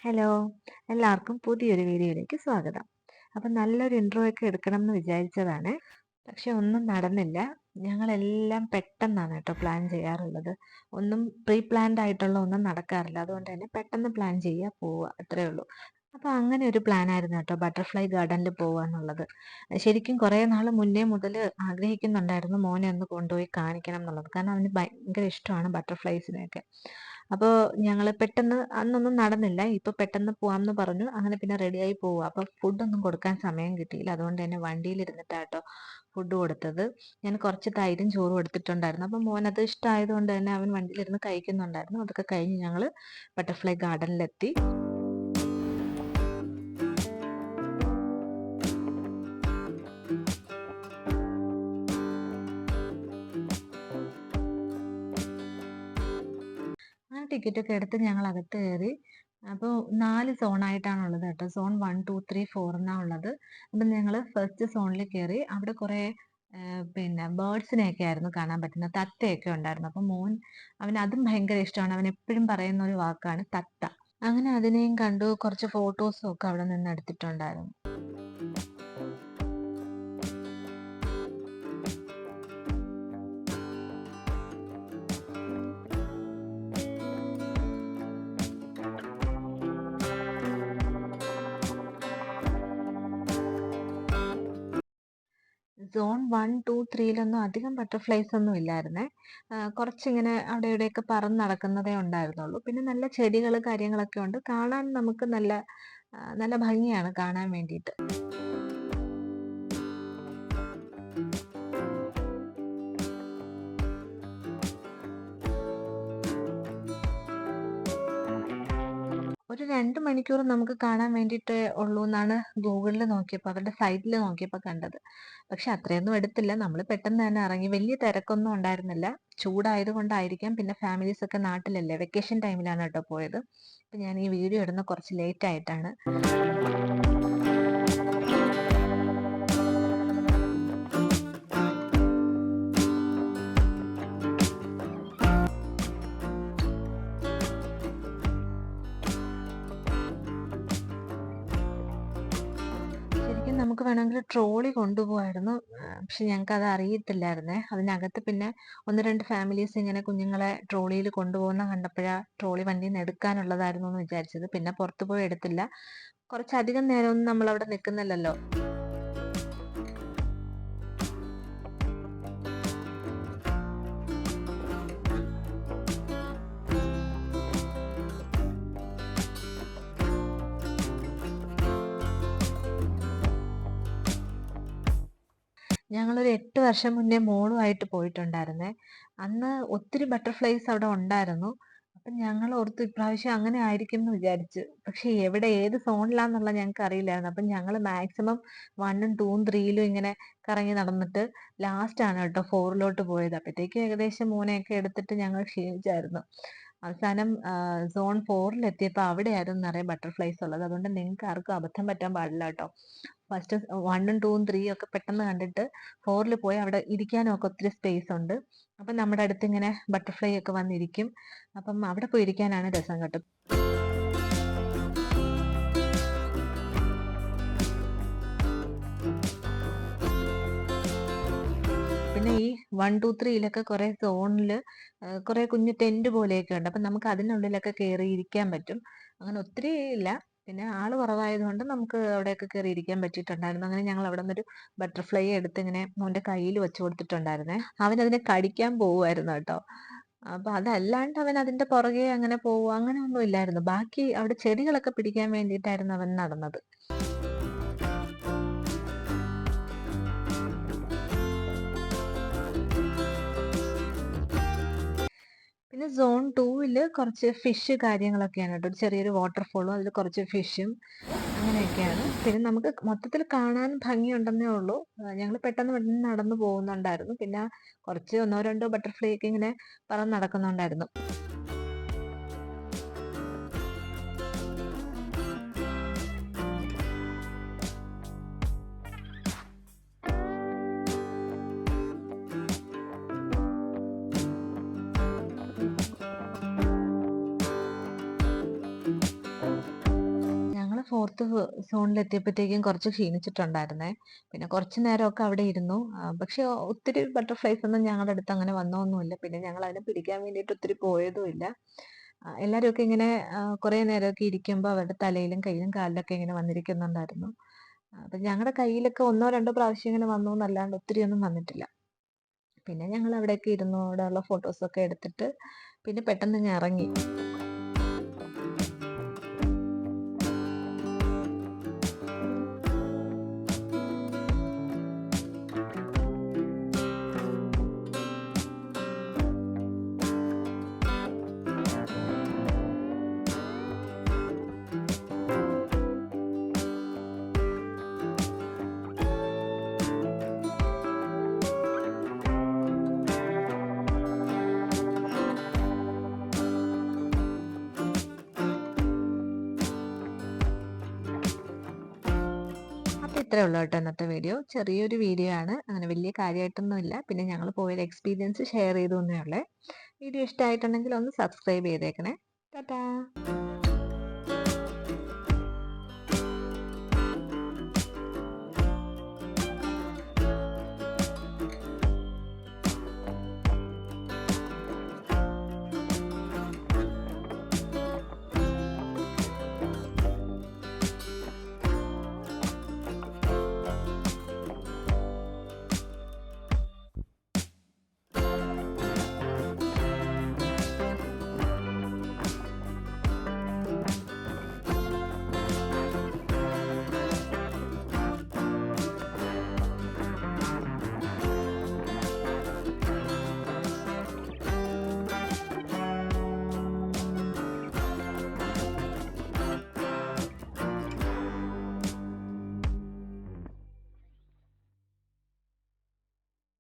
Hello! എല്ലാവർക്കും പുതിയൊരു വീഡിയോയിലേക്ക് സ്വാഗതം. അപ്പം നല്ലൊരു ഇൻട്രോ ഒക്കെ എടുക്കണം എന്ന് വിചാരിച്ചതാണ്. പക്ഷെ ഒന്നും നടന്നില്ല. ഞങ്ങളെല്ലാം പെട്ടെന്നാണ് കേട്ടോ പ്ലാൻ ചെയ്യാറുള്ളത്. ഒന്നും പ്രീ പ്ലാൻഡ് ആയിട്ടുള്ള ഒന്നും നടക്കാറില്ല. അതുകൊണ്ട് തന്നെ പെട്ടെന്ന് പ്ലാൻ ചെയ്യുക, പോവുക അത്രേ ഉള്ളൂ. അപ്പൊ അങ്ങനെ ഒരു പ്ലാനായിരുന്നു കേട്ടോ ബട്ടർഫ്ലൈ ഗാർഡനിൽ പോവാന്നുള്ളത്. ശരിക്കും കുറേ നാൾ മുന്നേ മുതൽ ആഗ്രഹിക്കുന്നുണ്ടായിരുന്നു മോനെ ഒന്ന് കൊണ്ടുപോയി കാണിക്കണം എന്നുള്ളത്. കാരണം അവന് ഭയങ്കര ഇഷ്ടമാണ് ബട്ടർഫ്ലൈസിനെയൊക്കെ. അപ്പോൾ ഞങ്ങൾ പെട്ടെന്ന് അന്നൊന്നും നടന്നില്ല. ഇപ്പൊ പെട്ടെന്ന് പോവാംന്ന് പറഞ്ഞു. അങ്ങനെ പിന്നെ റെഡിയായി പോവാ. അപ്പൊ ഫുഡൊന്നും കൊടുക്കാൻ സമയം കിട്ടിയില്ല. അതുകൊണ്ട് തന്നെ വണ്ടിയിലിരുന്നിട്ടാട്ടോ ഫുഡ് കൊടുത്തത്. ഞാൻ കുറച്ച് തൈരും ചോറും എടുത്തിട്ടുണ്ടായിരുന്നു. അപ്പം മോനത് ഇഷ്ടമായതുകൊണ്ട് തന്നെ അവൻ വണ്ടിയിലിരുന്ന് കഴിക്കുന്നുണ്ടായിരുന്നു. അതൊക്കെ കഴിഞ്ഞ് ഞങ്ങൾ ബട്ടർഫ്ലൈ ഗാർഡനിലെത്തി. അങ്ങനെ ടിക്കറ്റൊക്കെ എടുത്ത് ഞങ്ങൾ അകത്ത് കയറി. അപ്പോൾ 4 സോണായിട്ടാണുള്ളത് കേട്ടോ. സോൺ 1, 2, 3, 4 എന്നാ ഉള്ളത്. അപ്പം ഞങ്ങൾ ഫസ്റ്റ് സോണിൽ കയറി. അവിടെ കുറേ പിന്നെ ബേർഡ്സിനെയൊക്കെ ആയിരുന്നു കാണാൻ പറ്റുന്നത്. തത്തയൊക്കെ ഉണ്ടായിരുന്നു. അപ്പം മോൻ അവന് അതും ഭയങ്കര ഇഷ്ടമാണ്. അവൻ എപ്പോഴും പറയുന്ന ഒരു വാക്കാണ് തത്ത. അങ്ങനെ അതിനെയും കണ്ടു. കുറച്ച് ഫോട്ടോസും ഒക്കെ അവിടെ നിന്ന് എടുത്തിട്ടുണ്ടായിരുന്നു. സോൺ 1, 2, 3 അധികം ബട്ടർഫ്ലൈസ് ഒന്നും ഇല്ലായിരുന്നേ. കുറച്ചിങ്ങനെ അവിടെ ഇവിടെയൊക്കെ പറന്ന് നടക്കുന്നതേ ഉണ്ടായിരുന്നുള്ളൂ. പിന്നെ നല്ല ചെടികൾ കാര്യങ്ങളൊക്കെ ഉണ്ട്. കാണാൻ നമുക്ക് നല്ല ഭംഗിയാണ് കാണാൻ വേണ്ടിയിട്ട്. ഒരു 2 മണിക്കൂർ നമുക്ക് കാണാൻ വേണ്ടിയിട്ടേ ഉള്ളൂന്നാണ് ഗൂഗിളിൽ നോക്കിയപ്പോൾ അവരുടെ സൈറ്റിൽ നോക്കിയപ്പോൾ കണ്ടത്. പക്ഷെ അത്രയൊന്നും എടുത്തില്ല. നമ്മൾ പെട്ടെന്ന് തന്നെ ഇറങ്ങി. വലിയ തിരക്കൊന്നും ഉണ്ടായിരുന്നില്ല. ചൂടായത് കൊണ്ടായിരിക്കാം. പിന്നെ ഫാമിലീസ് ഒക്കെ നാട്ടിലല്ലേ. വെക്കേഷൻ ടൈമിലാണ് കേട്ടോ പോയത്. അപ്പൊ ഞാൻ ഈ വീഡിയോ ഇടുന്ന കുറച്ച് ലേറ്റ് ആയിട്ടാണ്. ശരിക്കും നമുക്ക് വേണമെങ്കിൽ ട്രോളി കൊണ്ടുപോകായിരുന്നു. പക്ഷെ ഞങ്ങൾക്കത് അറിയത്തില്ലായിരുന്നേ. അതിനകത്ത് പിന്നെ 1, 2 ഫാമിലീസ് ഇങ്ങനെ കുഞ്ഞുങ്ങളെ ട്രോളിയിൽ കൊണ്ടുപോകുന്ന കണ്ടപ്പോഴാ ട്രോളി വണ്ടിയിൽ നിന്ന് എടുക്കാനുള്ളതായിരുന്നു എന്ന് വിചാരിച്ചത്. പിന്നെ പുറത്ത് പോയി എടുത്തില്ല. കുറച്ചധികം നേരമൊന്നും നമ്മളവിടെ നിൽക്കുന്നില്ലല്ലോ. ഞങ്ങളൊരു 8 വർഷം മുന്നേ മോളുമായിട്ട് പോയിട്ടുണ്ടായിരുന്നേ. അന്ന് ഒത്തിരി ബട്ടർഫ്ലൈസ് അവിടെ ഉണ്ടായിരുന്നു. അപ്പം ഞങ്ങൾ ഓർത്തു ഇപ്രാവശ്യം അങ്ങനെ ആയിരിക്കും എന്ന് വിചാരിച്ചു. പക്ഷെ എവിടെ ഏത് സോണിലാന്നുള്ളത് ഞങ്ങൾക്ക് അറിയില്ലായിരുന്നു. അപ്പം ഞങ്ങൾ മാക്സിമം 1ഉം 2ഉം 3ലും ഇങ്ങനെ കറങ്ങി നടന്നിട്ട് ലാസ്റ്റാണ് കേട്ടോ 4ലോട്ട് പോയത്. അപ്പത്തേക്കും ഏകദേശം മോനെയൊക്കെ എടുത്തിട്ട് ഞങ്ങൾ ക്ഷീണിച്ചായിരുന്നു. അവസാനം സോൺ 4ലെത്തിയപ്പോൾ അവിടെയായിരുന്നു നിറയെ ബട്ടർഫ്ലൈസ് ഉള്ളത്. അതുകൊണ്ട് നിങ്ങൾക്ക് ആർക്കും അബദ്ധം പറ്റാൻ പാടില്ല കേട്ടോ. ഫസ്റ്റ് 1ഉം 2ഉം 3യും ഒക്കെ പെട്ടെന്ന് കണ്ടിട്ട് 4ൽ പോയി അവിടെ ഇരിക്കാനും ഒക്കെ ഒത്തിരി സ്പേസ് ഉണ്ട്. അപ്പം നമ്മുടെ അടുത്ത് ഇങ്ങനെ ബട്ടർഫ്ലൈ ഒക്കെ വന്നിരിക്കും. അപ്പം അവിടെ പോയി ഇരിക്കാനാണ് രസം കേട്ടോ. പിന്നെ ഈ 1, 2, 3യിലൊക്കെ കുറെ സോണില് കുറെ കുഞ്ഞു ടെന്റ് പോലെയൊക്കെ ഉണ്ട്. അപ്പം നമുക്ക് അതിനുള്ളിലൊക്കെ കയറി ഇരിക്കാൻ പറ്റും. അങ്ങനെ ഒത്തിരി ഇല്ല. പിന്നെ ആള് കുറവായതുകൊണ്ട് നമുക്ക് അവിടെയൊക്കെ കയറി ഇരിക്കാൻ പറ്റിയിട്ടുണ്ടായിരുന്നു. അങ്ങനെ ഞങ്ങൾ അവിടെ നിന്നൊരു ബട്ടർഫ്ലൈ എടുത്ത് ഇങ്ങനെ മോന്റെ കയ്യിൽ വെച്ച് കൊടുത്തിട്ടുണ്ടായിരുന്നേ. അവൻ അതിനെ കടിക്കാൻ പോവുമായിരുന്നു കേട്ടോ. അപ്പൊ അതല്ലാണ്ട് അവൻ അതിന്റെ പുറകെ അങ്ങനെ പോവുക അങ്ങനെ ഒന്നും ഇല്ലായിരുന്നു. ബാക്കി അവിടെ ചെടികളൊക്കെ പിടിക്കാൻ വേണ്ടിയിട്ടായിരുന്നു അവൻ നടന്നത്. പിന്നെ സോൺ 2ല് കുറച്ച് ഫിഷ് കാര്യങ്ങളൊക്കെയാണ് കേട്ടോ. ഒരു ചെറിയൊരു വാട്ടർഫോളും അതിൽ കുറച്ച് ഫിഷും അങ്ങനെയൊക്കെയാണ്. പിന്നെ നമുക്ക് മൊത്തത്തിൽ കാണാൻ ഭംഗിയുണ്ടെന്നേ ഉള്ളൂ. ഞങ്ങൾ പെട്ടെന്ന് പെട്ടെന്ന് നടന്നു പോകുന്നുണ്ടായിരുന്നു. പിന്നെ കുറച്ച് 1, 2 ബട്ടർഫ്ലൈ ഒക്കെ ഇങ്ങനെ പറന്ന് നടക്കുന്നുണ്ടായിരുന്നു. ഫോർത്ത് സോണിലെത്തിയപ്പോഴത്തേക്കും കുറച്ച് ക്ഷീണിച്ചിട്ടുണ്ടായിരുന്നേ. പിന്നെ കുറച്ച് നേരമൊക്കെ അവിടെ ഇരുന്നു. പക്ഷെ ഒത്തിരി ബട്ടർഫ്ലൈസ് ഒന്നും ഞങ്ങളുടെ അടുത്ത് അങ്ങനെ വന്നതൊന്നുമില്ല. പിന്നെ ഞങ്ങൾ അതിനെ പിടിക്കാൻ വേണ്ടിയിട്ട് ഒത്തിരി പോയതുമില്ല. എല്ലാവരുമൊക്കെ ഇങ്ങനെ കുറേ നേരമൊക്കെ ഇരിക്കുമ്പോൾ അവരുടെ തലയിലും കയ്യിലും കാലിലൊക്കെ ഇങ്ങനെ വന്നിരിക്കുന്നുണ്ടായിരുന്നു. അപ്പം ഞങ്ങളുടെ കയ്യിലൊക്കെ 1 2 പ്രാവശ്യം ഇങ്ങനെ വന്നു എന്നല്ലാണ്ട് ഒത്തിരിയൊന്നും വന്നിട്ടില്ല. പിന്നെ ഞങ്ങൾ അവിടെയൊക്കെ ഇരുന്നു. അവിടെയുള്ള ഫോട്ടോസൊക്കെ എടുത്തിട്ട് പിന്നെ പെട്ടെന്ന് ഇങ്ങ് ഇറങ്ങി. അപ്പോൾ ഇത്രയേ ഉള്ളൂ കേട്ടോ ഇന്നത്തെ വീഡിയോ. ചെറിയൊരു വീഡിയോ ആണ്. അങ്ങനെ വലിയ കാര്യമായിട്ടൊന്നുമില്ല. പിന്നെ ഞങ്ങൾ പോയൊരു എക്സ്പീരിയൻസ് ഷെയർ ചെയ്തു എന്നേ ഉള്ളൂ. വീഡിയോ ഇഷ്ടമായിട്ടുണ്ടെങ്കിൽ ഒന്ന് സബ്സ്ക്രൈബ് ചെയ്തേക്കണേ. ടാറ്റാ.